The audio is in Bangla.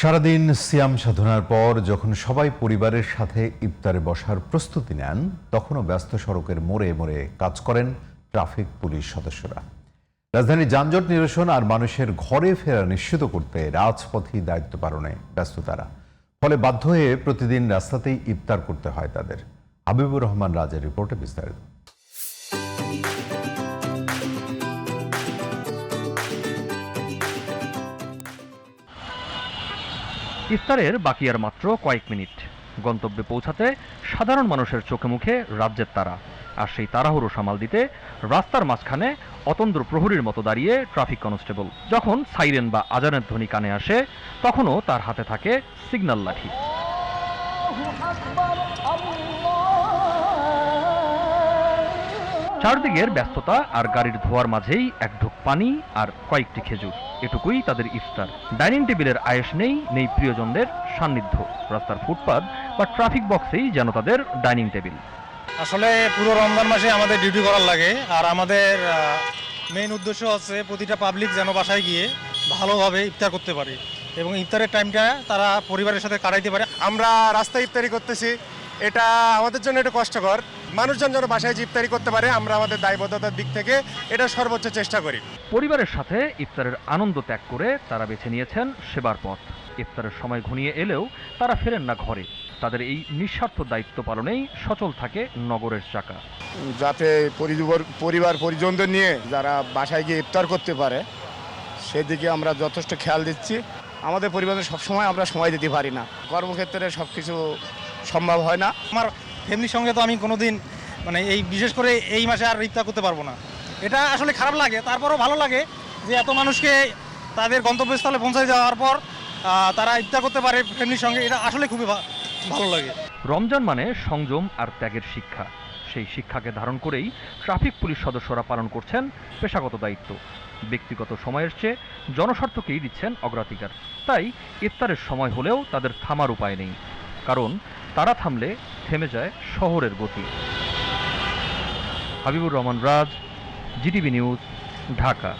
সারাদিন সিয়াম সাধনার পর যখন সবাই পরিবারের সাথে ইফতারে বসার প্রস্তুতি নেন, তখনও ব্যস্ত সড়কের মোড়ে মোড়ে কাজ করেন ট্রাফিক পুলিশ সদস্যরা। রাজধানীর যানজট নিরসন আর মানুষের ঘরে ফেরা নিশ্চিত করতে রাজপথেই দায়িত্ব পালনে ব্যস্ত তারা। ফলে বাধ্য হয়ে প্রতিদিন রাস্তাতেই ইফতার করতে হয় তাদের। হাবিবুর রহমান রাজের রিপোর্টে বিস্তারিত। ইফতারের বাকি আর মাত্র কয়েক মিনিট। গন্তব্যে পৌঁছাতে সাধারণ মানুষের চোখে মুখে রাজ্যের তারা। আর সেই তাড়াহুড়ো সামাল দিতে রাস্তার মাঝখানে অতন্দ্র প্রহরীর মতো দাঁড়িয়ে ট্রাফিক কনস্টেবল। যখন সাইরেন বা আজানের ধ্বনি কানে আসে, তখনও তার হাতে থাকে সিগন্যাল লাঠি। চারদিকের ব্যস্ততা আর গাড়ির ধোয়ার মাঝেই এক ঢোক পানি আর কয়েকটি খেজুর, এটুকুই তাদের ইফতার। ডাইনিং টেবিলের আয়েশ নেই প্রিয়জনদের সান্নিধ্য। রাস্তার ফুটপাত বা ট্রাফিক বক্সেই যেন তাদের ডাইনিং টেবিল। আসলে পুরো রমজান মাসে আমাদের ডিউটি করার লাগে, আর আমাদের মেইন উদ্দেশ্য হচ্ছে প্রতিটা পাবলিক যেন বাসায় গিয়ে ভালোভাবে ইফতার করতে পারে এবং ইফতারের টাইমটা তারা পরিবারের সাথে কাটাইতে পারে। আমরা রাস্তায় ইফতারি করতেছি, এটা আমাদের জন্য একটু কষ্টকর। মানুষজন যেন বাসায় ইফতারি করতে পারে, আমরা আমাদের দায়বদ্ধতার দিক থেকে এটা সর্বোচ্চ চেষ্টা করি। পরিবারের সাথে ইফতারের আনন্দ ত্যাগ করে তারা বেছে নিয়েছেন সেবার পথ। ইফতারের সময় ঘনিয়ে এলেও তারা ফেরেন না ঘরে। তাদের এই নিঃস্বার্থ দায়িত্ব পালনেই সচল থাকে নগরের চাকা। যাতে পরিবার পরিজনদের নিয়ে যারা বাসায় গিয়ে ইফতার করতে পারে, সেদিকে আমরা যথেষ্ট খেয়াল দিচ্ছি। আমাদের পরিবারের সবসময় আমরা সময় দিতে পারি না, কর্মক্ষেত্রে সব কিছু সম্ভব হয় না। আমার ফ্যামিলির সঙ্গে তো আমি কোনোদিন এই বিশেষ করে এই মাসে আর ইফতার করতে পারবো না। এটা আসলে খারাপ লাগে, তারপরও ভালো লাগে যে এত মানুষকে তাদের গন্তব্যস্থলে পৌঁছে যাওয়ার পর তারা ইফতার করতে পারে ফ্যামিলির সঙ্গে। এটা আসলে খুবই ভালো লাগে। রমজান মানে সংযম আর ত্যাগের শিক্ষা। সেই শিক্ষাকে ধারণ করেই ট্রাফিক পুলিশ সদস্যরা পালন করছেন পেশাগত দায়িত্ব। ব্যক্তিগত সময়ের চেয়ে জনস্বার্থকেই দিচ্ছেন অগ্রাধিকার। তাই ইফতারের সময় হলেও তাদের থামার উপায় নেই, কারণ তারা থামলে থেমে যায় শহরের গতি। হাবিবুর রহমান রাজ, জিটিভি নিউজ, ঢাকা।